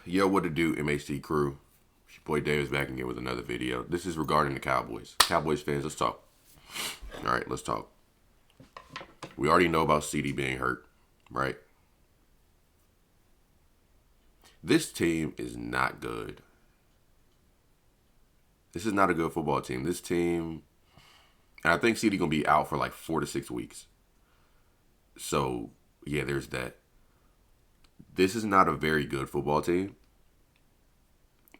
Yo, what to do, MHT crew? It's your boy Davis back again with another video. This is regarding the Cowboys. Cowboys fans, let's talk. All right, let's talk. We already know about CD being hurt, right? This team is not good. This is not a good football team. This team, and I think CD gonna be out for like 4 to 6 weeks. So yeah, there's that. This is not a very good football team.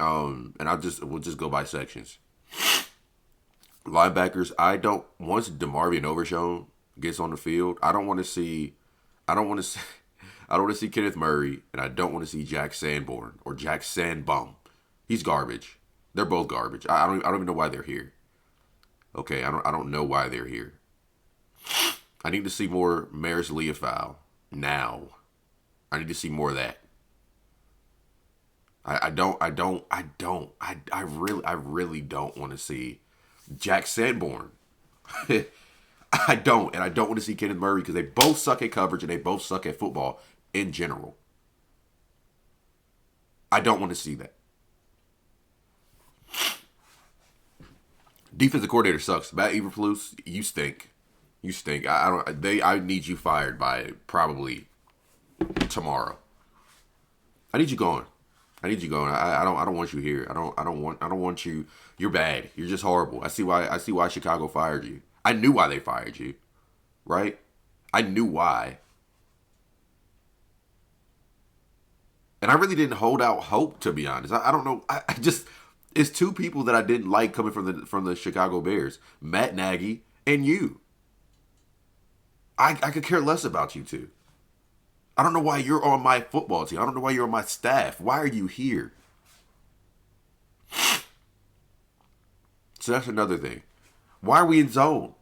And we'll just go by sections. Linebackers, once DeMarvion Overshown gets on the field, I don't want to see Kenneth Murray, and I don't want to see Jack Sanborn or Jack Sandbum. He's garbage. They're both garbage. I don't even know why they're here. Okay, I don't know why they're here. I need to see more Maris Leofau now. I need to see more of that. I really don't want to see Jack Sanborn. I don't want to see Kenneth Murray because they both suck at coverage and they both suck at football in general. I don't want to see that. Defensive coordinator sucks. Matt Eberflus, you stink. You stink. I need you fired by probably tomorrow. I need you gone. I don't want you here. I don't want you. You're bad. You're just horrible. I see why Chicago fired you. I knew why they fired you. Right? I knew why. And I really didn't hold out hope, to be honest. I don't know. I just, it's two people that I didn't like coming from the Chicago Bears. Matt Nagy and you. I could care less about you two. I don't know why you're on my football team. I don't know why you're on my staff. Why are you here? So that's another thing. Why are we in zone?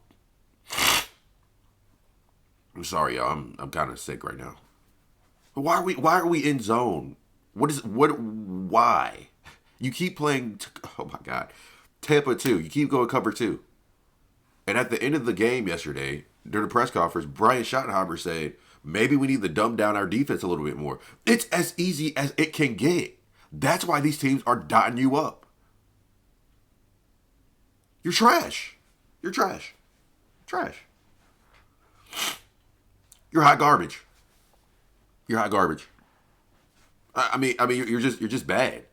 I'm sorry, y'all. I'm kind of sick right now. Why are we in zone? Why? You keep playing, oh my God, Tampa 2. You keep going cover 2. And at the end of the game yesterday, during the press conference, Brian Schottenheimer said, maybe we need to dumb down our defense a little bit more. It's as easy as it can get. That's why these teams are dotting you up. You're trash. You're trash. Trash. You're hot garbage. You're hot garbage. I mean, you're just bad.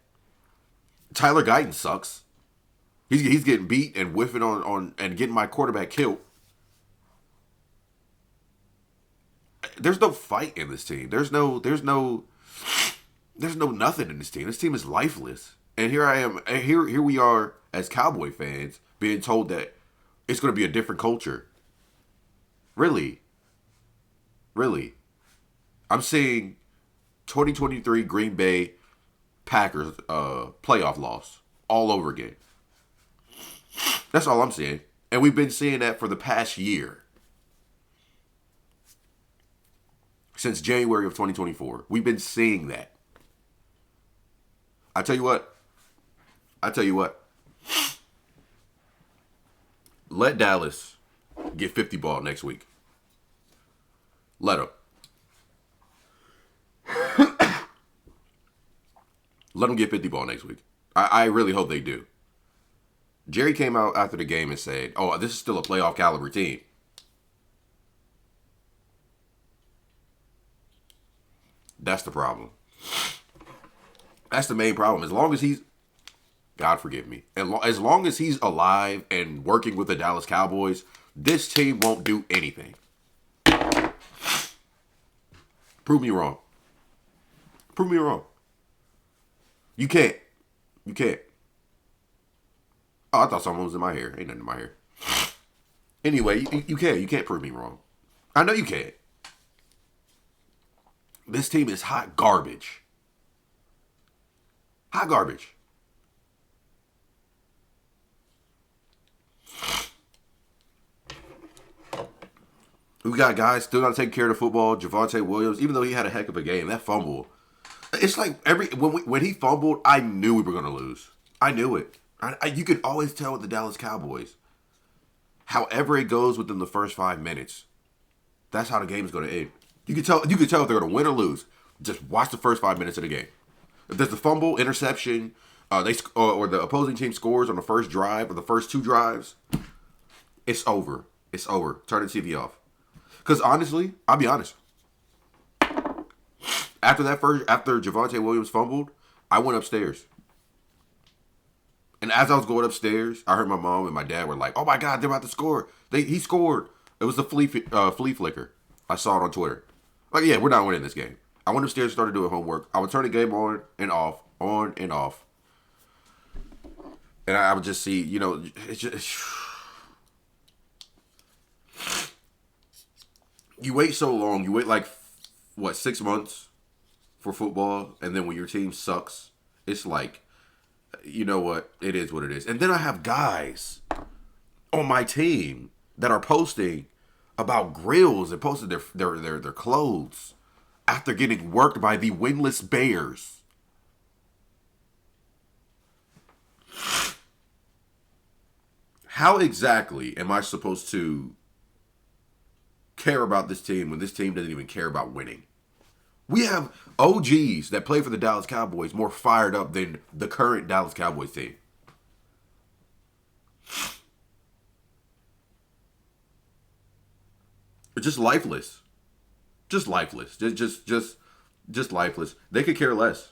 Tyler Guyton sucks. He's getting beat and whiffing on and getting my quarterback killed. There's no fight in this team. There's no nothing in this team. This team is lifeless. And here I am. And here we are as Cowboy fans being told that it's going to be a different culture. Really? I'm seeing 2023 Green Bay Packers playoff loss all over again. That's all I'm seeing. And we've been seeing that for the past year. Since January of 2024. We've been seeing that. I tell you what. Let Dallas get 50 ball next week. Let them. Let them get 50 ball next week. I really hope they do. Jerry came out after the game and said, oh, this is still a playoff caliber team. That's the problem. That's the main problem. As long as he's, God forgive me, as long as he's alive and working with the Dallas Cowboys, this team won't do anything. Prove me wrong. Prove me wrong. You can't. Oh, I thought someone was in my hair. Ain't nothing in my hair. Anyway, you can't. You can't prove me wrong. I know you can't. This team is hot garbage. Hot garbage. We got guys still not taking care of the football. Javonte Williams, even though he had a heck of a game, that fumble. It's like when he fumbled, I knew we were going to lose. I knew it. You could always tell with the Dallas Cowboys. However it goes within the first 5 minutes, that's how the game is going to end. You can tell if they're going to win or lose. Just watch the first 5 minutes of the game. If there's a fumble, interception, or the opposing team scores on the first drive or the first two drives, it's over. It's over. Turn the TV off. Because honestly, I'll be honest. After Javonte Williams fumbled, I went upstairs. And as I was going upstairs, I heard my mom and my dad were like, "Oh my God, they're about to score! He scored!" It was the flea flicker. I saw it on Twitter. Like, yeah, we're not winning this game. I went upstairs, started doing homework. I would turn the game on and off, and I would just see, it's just. You wait so long. You wait like 6 months for football, and then when your team sucks, it's like, you know what? It is what it is. And then I have guys on my team that are posting about grills and posting their clothes after getting worked by the winless Bears. How exactly am I supposed to care about this team when this team doesn't even care about winning? We have OGs that play for the Dallas Cowboys more fired up than the current Dallas Cowboys team. Just lifeless. Just lifeless. Just lifeless. They could care less.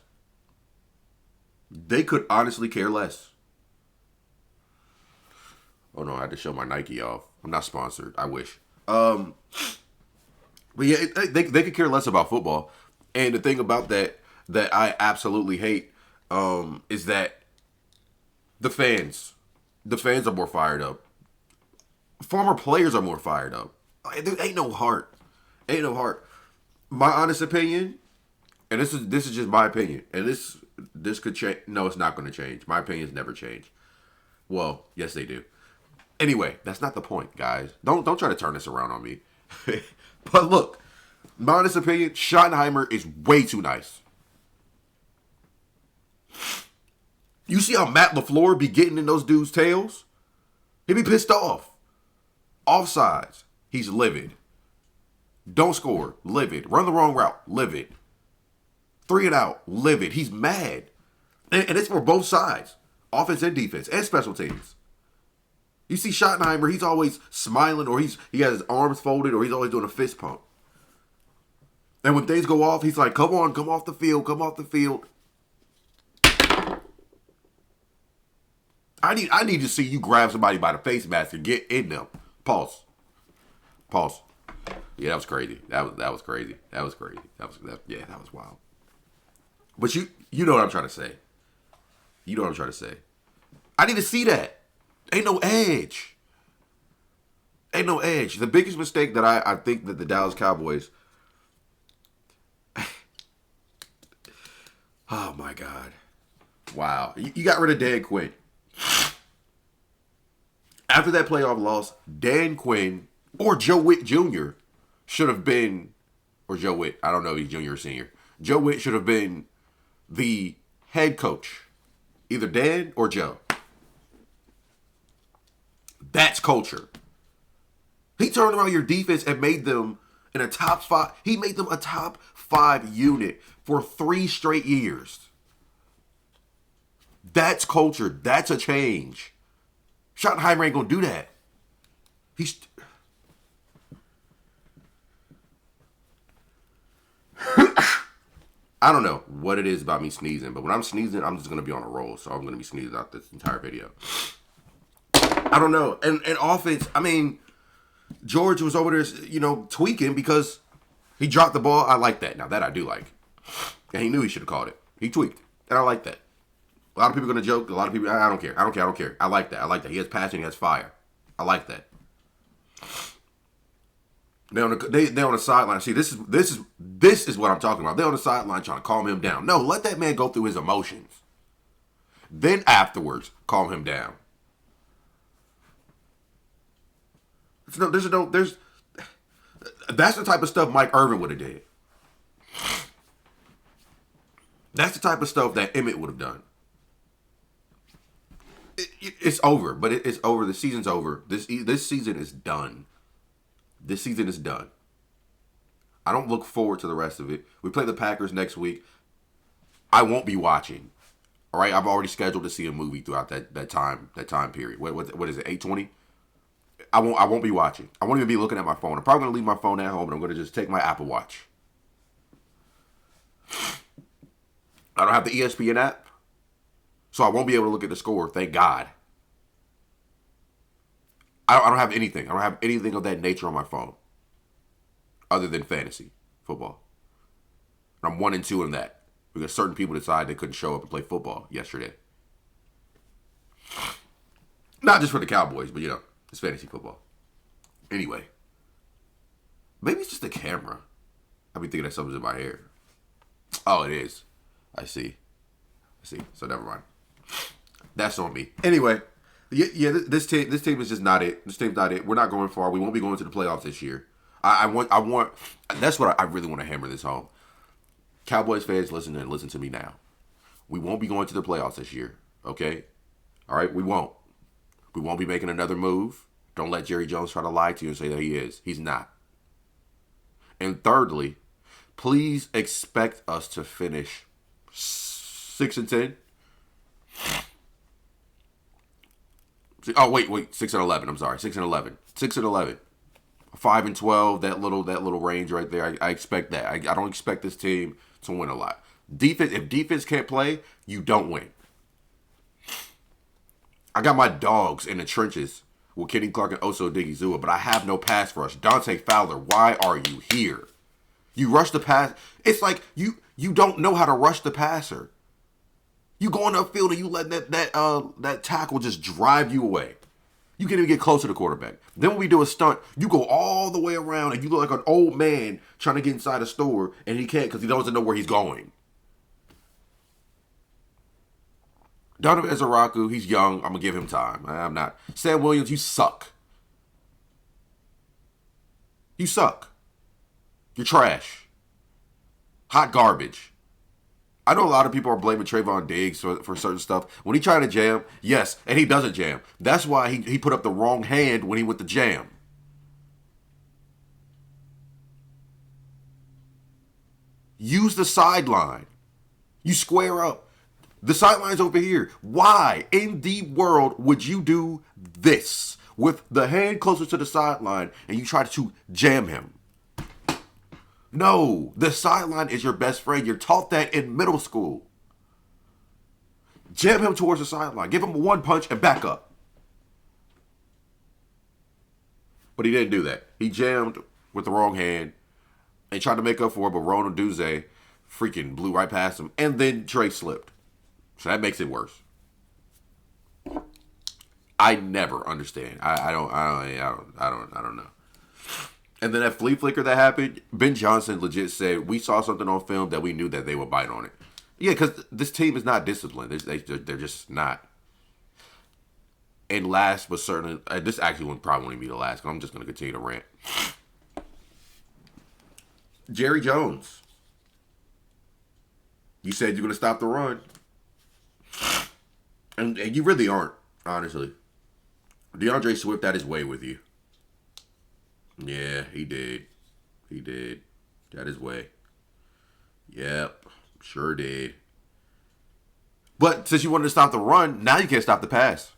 They could honestly care less. Oh no, I had to show my Nike off. I'm not sponsored. I wish. But yeah, they could care less about football. And the thing about that I absolutely hate is that the fans are more fired up. Former players are more fired up. There ain't no heart. Ain't no heart. My honest opinion, and this is just my opinion, and this could change. No, it's not going to change. My opinions never change. Well, yes, they do. Anyway, that's not the point, guys. Don't try to turn this around on me. But look, my honest opinion, Schottenheimer is way too nice. You see how Matt LaFleur be getting in those dudes' tails? He be pissed off. Offsides, he's livid. Don't score, livid. Run the wrong route, livid. 3 and out, livid. He's mad. And it's for both sides. Offense and defense, and special teams. You see Schottenheimer, he's always smiling, or he has his arms folded, or he's always doing a fist pump. And when things go off, he's like, come on, come off the field, come off the field. I need to see you grab somebody by the face mask and get in them. Pause. Yeah, that was crazy. That was crazy. That was wild. But you know what I'm trying to say. You know what I'm trying to say. I need to see that. Ain't no edge. Ain't no edge. The biggest mistake that I think that the Dallas Cowboys. Oh my God. Wow. You got rid of Dan Quinn. After that playoff loss, Dan Quinn or Joe Witt Jr. should have been, or Joe Witt, I don't know if he's junior or senior. Joe Witt should have been the head coach. Either Dan or Joe. That's culture. He turned around your defense and made them in a top 5. He made them a top 5 unit for 3 straight years. That's culture. That's a change. Schottenheimer ain't gonna do that. I don't know what it is about me sneezing, but when I'm sneezing, I'm just gonna be on a roll. So I'm gonna be sneezing out this entire video. I don't know. And offense, I mean, George was over there, tweaking because he dropped the ball. I like that. Now that I do like. And he knew he should have called it. He tweaked. And I like that. A lot of people are going to joke. A lot of people, I don't care. I don't care. I like that. He has passion. He has fire. I like that. They on the sideline. See, this is what I'm talking about. They're on the sideline trying to calm him down. No, let that man go through his emotions. Then afterwards, calm him down. That's the type of stuff Mike Irvin would have did. That's the type of stuff that Emmett would have done. It's over, but it's over. The season's over. This season is done. This season is done. I don't look forward to the rest of it. We play the Packers next week. I won't be watching. All right, I've already scheduled to see a movie throughout that time period. What is it? 8:20. I won't be watching. I won't even be looking at my phone. I'm probably gonna leave my phone at home and I'm gonna just take my Apple Watch. I don't have the ESPN app, so I won't be able to look at the score. Thank God. I don't have anything. I don't have anything of that nature on my phone, other than fantasy football. I'm 1-2 in that because certain people decided they couldn't show up and play football yesterday. Not just for the Cowboys, but it's fantasy football. Anyway, maybe it's just the camera. I be thinking that something's in my hair. Oh, it is. I see. So never mind. That's on me. Anyway, this team is just not it. This team's not it. We're not going far. We won't be going to the playoffs this year. I want. That's what I really want to hammer this home. Cowboys fans, listen to me now. We won't be going to the playoffs this year. Okay, all right. We won't. We won't be making another move. Don't let Jerry Jones try to lie to you and say that he is. He's not. And thirdly, please expect us to finish 6-10. Oh wait, 6-11. I'm sorry, 6-11. 6-11. 5-12. That little range right there. I expect that. I don't expect this team to win a lot. If defense can't play, you don't win. I got my dogs in the trenches with Kenny Clark and Oso Digizua, but I have no pass rush. Dante Fowler, why are you here? You rush the pass. It's like you don't know how to rush the passer. You go on the field and you let that tackle just drive you away. You can't even get close to the quarterback. Then when we do a stunt, you go all the way around and you look like an old man trying to get inside a store and he can't because he doesn't know where he's going. Donovan Ezaraku, he's young. I'm going to give him time. I'm not. Sam Williams, you suck. You suck. You're trash. Hot garbage. I know a lot of people are blaming Trayvon Diggs for certain stuff. When he tried to jam, yes, and he doesn't jam. That's why he put up the wrong hand when he went to jam. Use the sideline. You square up. The sideline's over here. Why in the world would you do this with the hand closer to the sideline and you try to jam him? No, the sideline is your best friend. You're taught that in middle school. Jam him towards the sideline. Give him one punch and back up. But he didn't do that. He jammed with the wrong hand and tried to make up for it, but Ronald Duze freaking blew right past him. And then Trey slipped. So that makes it worse. I never understand. I don't know. And then that flea flicker that happened, Ben Johnson legit said, we saw something on film that we knew that they would bite on it. Yeah, because this team is not disciplined. They're just not. And last but certainly, this actually probably won't be the last, because I'm just going to continue to rant. Jerry Jones. You said you're going to stop the run. And you really aren't, honestly. DeAndre Swift had his way with you. Yeah, he did. He did. Got his way. Yep, sure did. But since you wanted to stop the run, now you can't stop the pass.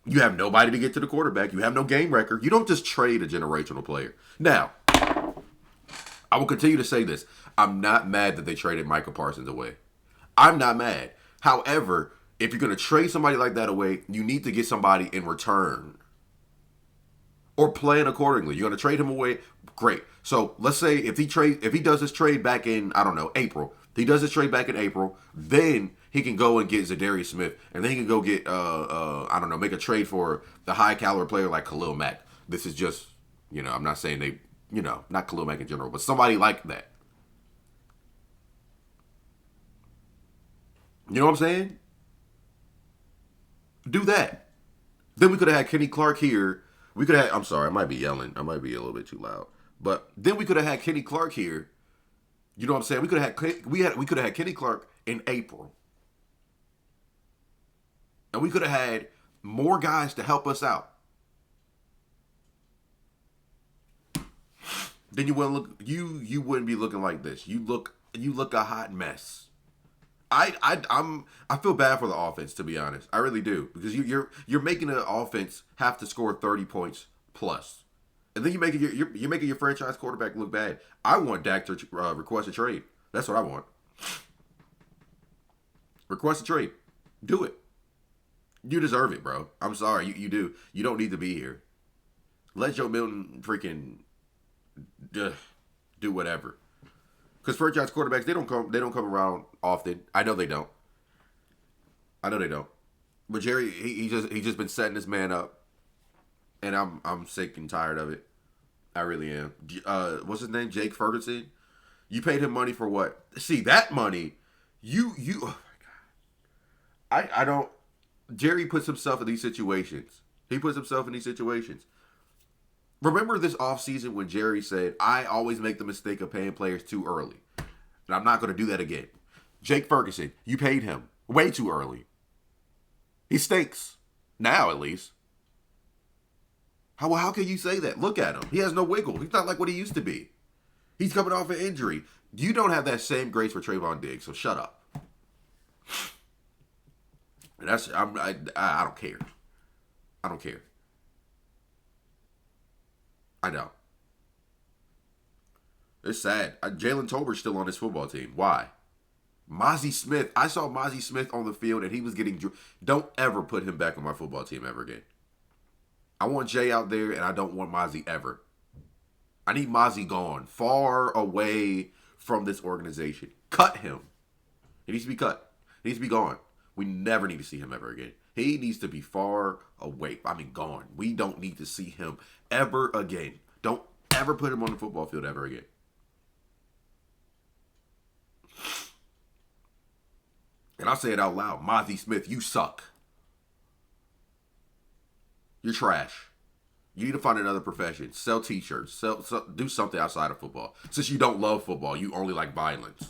You have nobody to get to the quarterback. You have no game record. You don't just trade a generational player. Now, I will continue to say this. I'm not mad that they traded Micah Parsons away. I'm not mad. However, if you're going to trade somebody like that away, you need to get somebody in return. Or plan accordingly. You're going to trade him away? Great. So let's say if he does this trade back in, I don't know, April. He does this trade back in April, then he can go and get Zadarius Smith. And then he can go get, I don't know, make a trade for the high caliber player like Khalil Mack. This is just, I'm not saying they, not Khalil Mack in general, but somebody like that. You know what I'm saying? Do that. Then we could have had Kenny Clark here. We could have I'm sorry, I might be yelling. I might be a little bit too loud. But then we could have had Kenny Clark here. You know what I'm saying? We could have had Kenny Clark in April. And we could have had more guys to help us out. Then you wouldn't be looking like this. You look a hot mess. I feel bad for the offense, to be honest. I really do, because you're making the offense have to score 30 points plus, and then you're making your franchise quarterback look bad. I want Dak to request a trade. That's what I want. Request a trade. Do it. You deserve it, bro. I'm sorry. You do. You don't need to be here. Let Joe Milton freaking do whatever. Because franchise quarterbacks, they don't come around often. I know they don't. But Jerry, he just been setting this man up, and I'm sick and tired of it. I really am. What's his name? Jake Ferguson. You paid him money for what? See, that money, you. Oh my god. I don't. Jerry puts himself in these situations. He puts himself in these situations. Remember this offseason when Jerry said, I always make the mistake of paying players too early. And I'm not going to do that again. Jake Ferguson, you paid him way too early. He stinks. Now, at least. How can you say that? Look at him. He has no wiggle. He's not like what he used to be. He's coming off an injury. You don't have that same grace for Trayvon Diggs, so shut up. And I don't care. I don't care. I know. It's sad. Jalen Tolbert's still on this football team. Why? Mozzie Smith. I saw Mozzie Smith on the field and he was getting... Don't ever put him back on my football team ever again. I want Jay out there and I don't want Mozzie ever. I need Mozzie gone. Far away from this organization. Cut him. He needs to be cut. He needs to be gone. We never need to see him ever again. He needs to be far away. I mean, gone. We don't need to see him ever again. Don't ever put him on the football field ever again. And I'll say it out loud. Mozzie Smith, you suck. You're trash. You need to find another profession. Sell t-shirts. Do something outside of football. Since you don't love football, you only like violence.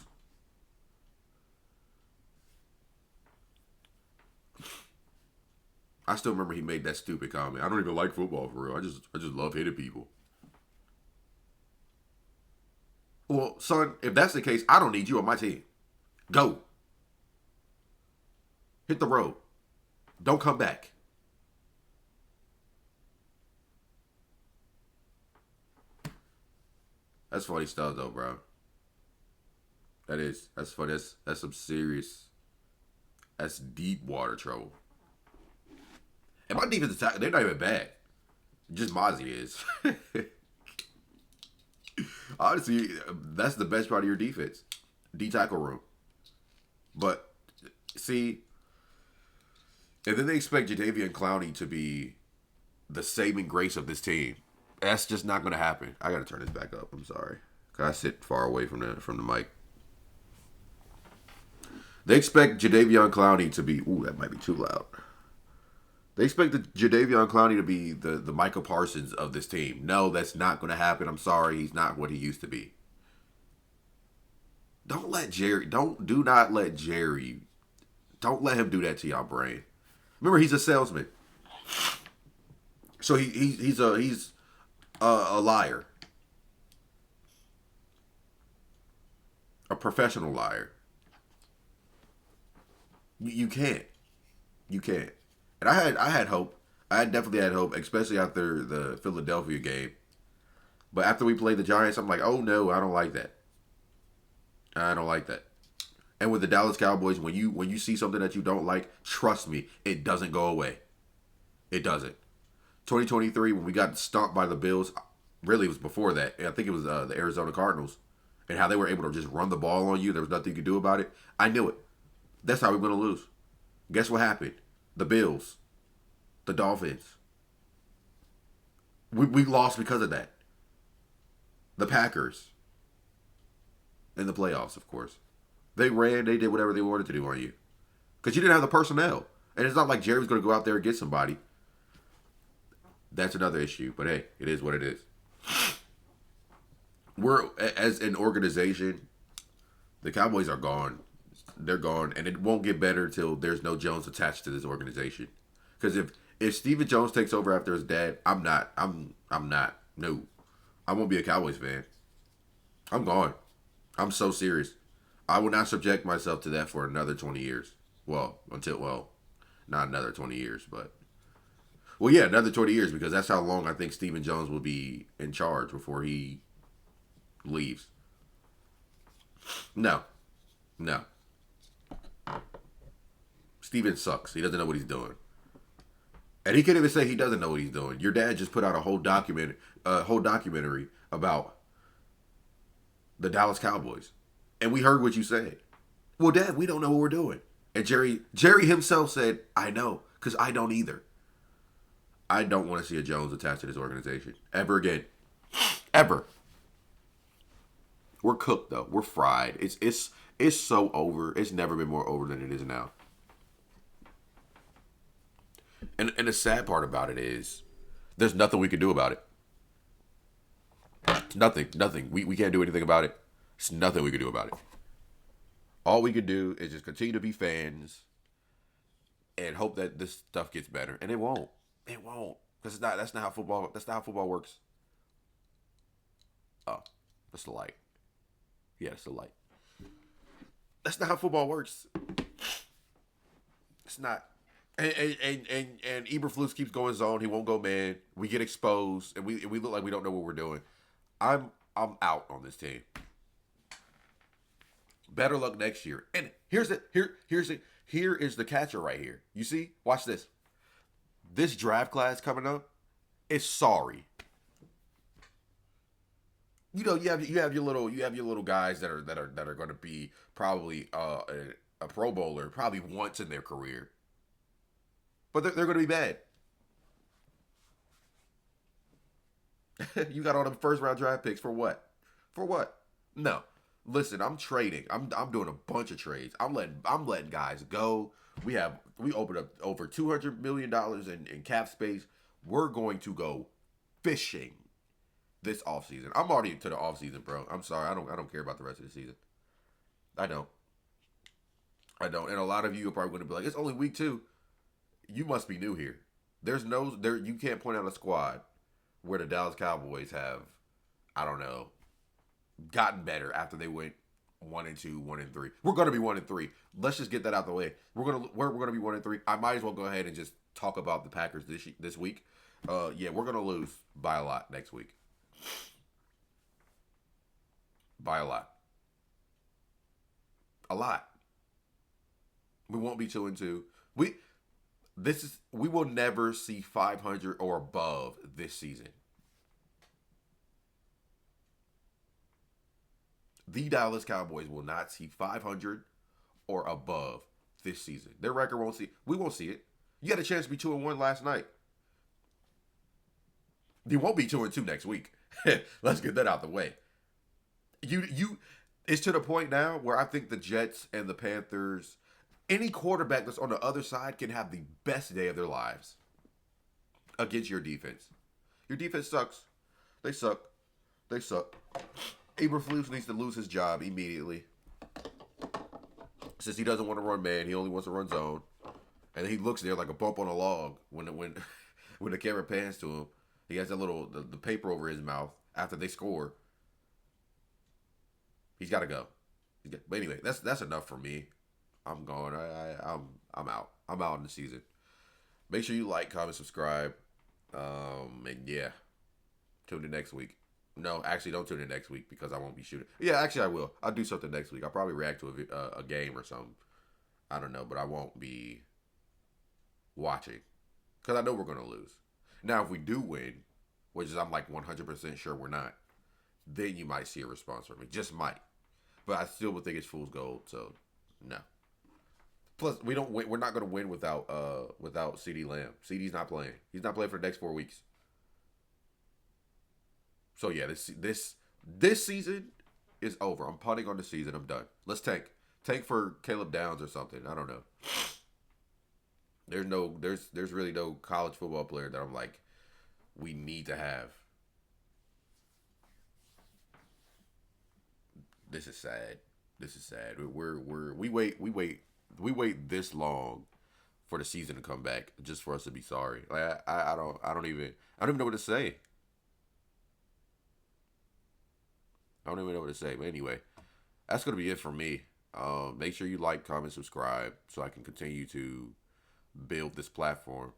I still remember he made that stupid comment. I don't even like football for real. I just love hitting people. Well, son, if that's the case, I don't need you on my team. Go. Hit the road. Don't come back. That's funny stuff though, bro. That's funny. That's some serious. That's deep water trouble. And my defense attack, they're not even bad. Just Mozzie is. Honestly, that's the best part of your defense. D-tackle room. But, see, and then they expect Jadeveon Clowney to be the saving grace of this team. That's just not going to happen. I got to turn this back up. I'm sorry. I sit far away from the mic. They expect Jadeveon Clowney to be... Ooh, that might be too loud. They expect Jadeveon Clowney to be the Michael Parsons of this team. No, that's not going to happen. I'm sorry. He's not what he used to be. Do not let Jerry, don't let him do that to y'all brain. Remember, he's a salesman. So he's a liar. A professional liar. You can't. And I had hope. I definitely had hope, especially after the Philadelphia game. But after we played the Giants, I'm like, oh no, I don't like that. And with the Dallas Cowboys, when you see something that you don't like, trust me, it doesn't go away. It doesn't. 2023, when we got stomped by the Bills, really it was before that. I think it was the Arizona Cardinals. And how they were able to just run the ball on you. There was nothing you could do about it. I knew it. That's how we were going to lose. Guess what happened? The Bills. The Dolphins. We lost because of that. The Packers. In the playoffs, of course. They did whatever they wanted to do on you. Because you didn't have the personnel. And it's not like Jerry was going to go out there and get somebody. That's another issue. But hey, it is what it is. We're, as an organization, the Cowboys are gone. They're gone. And it won't get better until there's no Jones attached to this organization. Because if Stephen Jones takes over after his dad, I'm not. No. I won't be a Cowboys fan. I'm gone. I'm so serious. I will not subject myself to that for another 20 years. Not another 20 years, but yeah, another 20 years because that's how long I think Stephen Jones will be in charge before he leaves. No, no. Steven sucks. He doesn't know what he's doing. And he can't even say he doesn't know what he's doing. Your dad just put out a whole documentary about the Dallas Cowboys, and we heard what you said. Well, Dad, we don't know what we're doing. And Jerry himself said, "I know, because I don't either. I don't want to see a Jones attached to this organization ever again, ever." We're cooked though. We're fried. It's so over. It's never been more over than it is now. And the sad part about it is, there's nothing we can do about it. Nothing. We can't do anything about it. There's nothing we can do about it. All we can do is just continue to be fans and hope that this stuff gets better. And it won't. It won't. Because that's not how football. That's not how football works. Oh, that's the light. Yeah, that's the light. That's not how football works. It's not. And Eberflus keeps going zone. He won't go man. We get exposed, and we look like we don't know what we're doing. I'm out on this team. Better luck next year. And here is the catcher right here. You see? Watch this. This draft class coming up is sorry. You know, you have your little guys that are going to be probably a Pro Bowler probably once in their career, but they're going to be bad. You got all the first round draft picks for what? For what? No. Listen, I'm trading. I'm doing a bunch of trades. I'm letting guys go. We opened up over $200 million in cap space. We're going to go fishing this offseason. I'm already into the offseason, bro. I'm sorry. I don't care about the rest of the season. I don't. And a lot of you are probably going to be like, it's only week 2. You must be new here. You can't point out a squad where the Dallas Cowboys have, I don't know, gotten better after they went 1-2, 1-3. We're gonna be 1-3. Let's just get that out the way. We're gonna be 1-3. I might as well go ahead and just talk about the Packers this week. Yeah, we're gonna lose by a lot next week. By a lot. A lot. We won't be 2-2. We will never see 500 or above this season. The Dallas Cowboys will not see 500 or above this season. Their record won't see. We won't see it. You had a chance to be 2-1 last night. You won't be 2-2 next week. Let's get that out the way. It's to the point now where I think the Jets and the Panthers, any quarterback that's on the other side can have the best day of their lives against your defense. Your defense sucks. They suck. Eberflus needs to lose his job immediately. Since he doesn't want to run man, he only wants to run zone. And he looks there like a bump on a log when the camera pans to him. He has that little the paper over his mouth after they score. He's got to go. But anyway, that's enough for me. I'm going. I'm out. I'm out in the season. Make sure you like, comment, subscribe. And yeah, tune in next week. No, actually, don't tune in next week because I won't be shooting. Yeah, actually, I will. I'll do something next week. I'll probably react to a game or something. I don't know, but I won't be watching because I know we're going to lose. Now, if we do win, which is I'm like 100% sure we're not, then you might see a response from me. Just might. But I still would think it's fool's gold, so no. Plus, we don't win. We're not going to win without CeeDee Lamb. CeeDee's not playing. He's not playing for the next 4 weeks. So yeah, this season is over. I'm punting on the season. I'm done. Let's tank for Caleb Downs or something. I don't know. There's really no college football player that I'm like, we need to have. This is sad. We wait this long for the season to come back just for us to be sorry. Like I don't even know what to say. I don't even know what to say. But anyway, that's going to be it for me. Make sure you like, comment, subscribe, so I can continue to build this platform.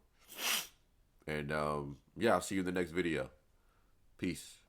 And yeah, I'll see you in the next video. Peace.